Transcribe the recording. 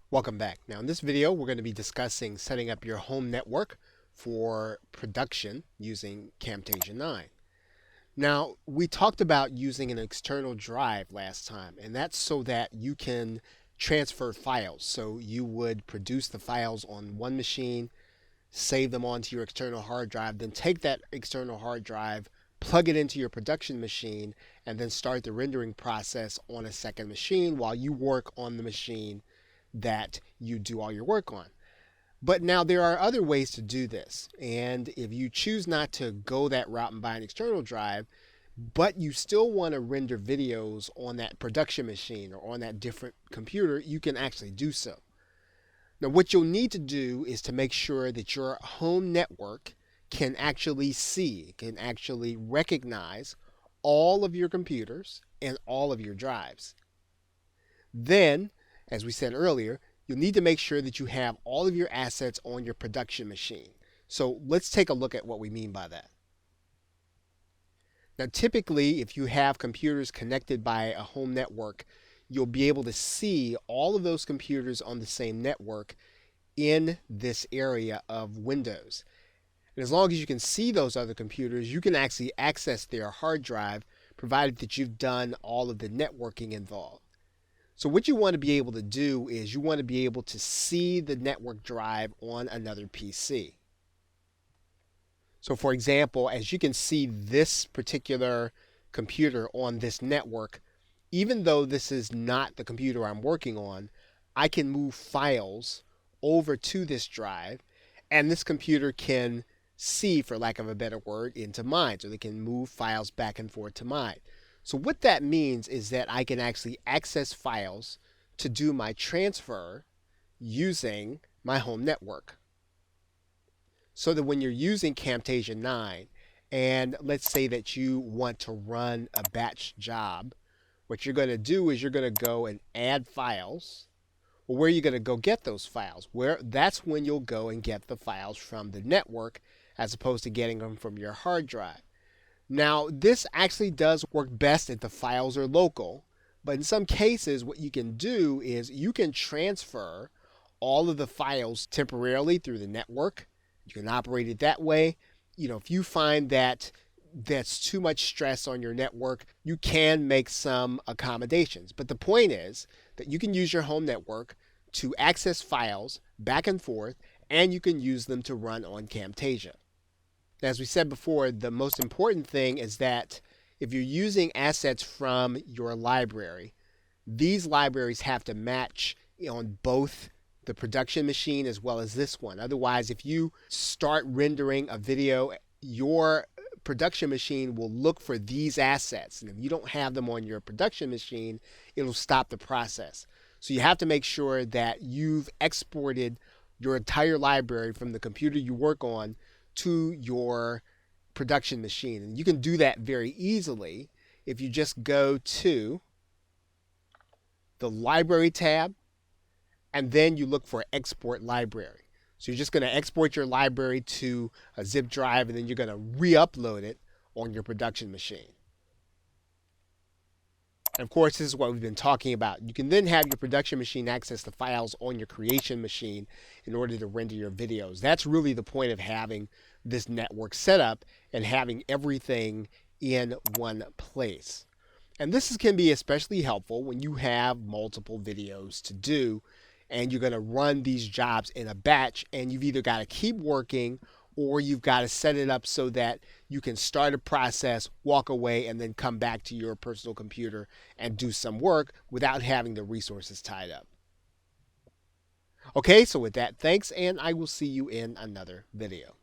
Welcome back. Now in this video we're going to be discussing setting up your home network for production using Camtasia 9. Now we talked about using an external drive last time, and that's so that you can transfer files. So you would produce the files on one machine, save them onto your external hard drive, then take that external hard drive, plug it into your production machine, and then start the rendering process on a second machine while you work on the machine that you do all your work on. But now there are other ways to do this. And if you choose not to go that route and buy an external drive, but you still want to render videos on that production machine or on that different computer, you can actually do so. Now, what you'll need to do is to make sure that your home network can actually see, can actually recognize all of your computers and all of your drives. Then, as we said earlier, you'll need to make sure that you have all of your assets on your production machine. So let's take a look at what we mean by that. Now, typically, if you have computers connected by a home network, you'll be able to see all of those computers on the same network in this area of Windows. And as long as you can see those other computers, you can actually access their hard drive, provided that you've done all of the networking involved. So what you want to be able to do is you want to be able to see the network drive on another PC. So for example, as you can see this particular computer on this network, even though this is not the computer I'm working on, I can move files over to this drive, and this computer can see, for lack of a better word, into mine. So they can move files back and forth to mine. So what that means is that I can actually access files to do my transfer using my home network. So that when you're using Camtasia 9, and let's say that you want to run a batch job, what you're going to do is you're going to go and add files. Well, where are you going to go get those files? That's when you'll go and get the files from the network as opposed to getting them from your hard drive. Now, this actually does work best if the files are local, but in some cases, what you can do is you can transfer all of the files temporarily through the network. You can operate it that way. If you find that that's too much stress on your network, you can make some accommodations. But the point is that you can use your home network to access files back and forth, and you can use them to run on Camtasia. As we said before, the most important thing is that if you're using assets from your library, these libraries have to match on both the production machine as well as this one. Otherwise, if you start rendering a video, your production machine will look for these assets. And if you don't have them on your production machine, it'll stop the process. So you have to make sure that you've exported your entire library from the computer you work on to your production machine. And you can do that very easily if you just go to the library tab and then you look for export library. So you're just going to export your library to a zip drive, and then you're going to re-upload it on your production machine. And of course, this is what we've been talking about. You can then have your production machine access the files on your creation machine in order to render your videos. That's really the point of having this network set up and having everything in one place. And this can be especially helpful when you have multiple videos to do and you're going to run these jobs in a batch, and you've either got to keep working or you've got to set it up so that you can start a process, walk away, and then come back to your personal computer and do some work without having the resources tied up. Okay, so with that, thanks, and I will see you in another video.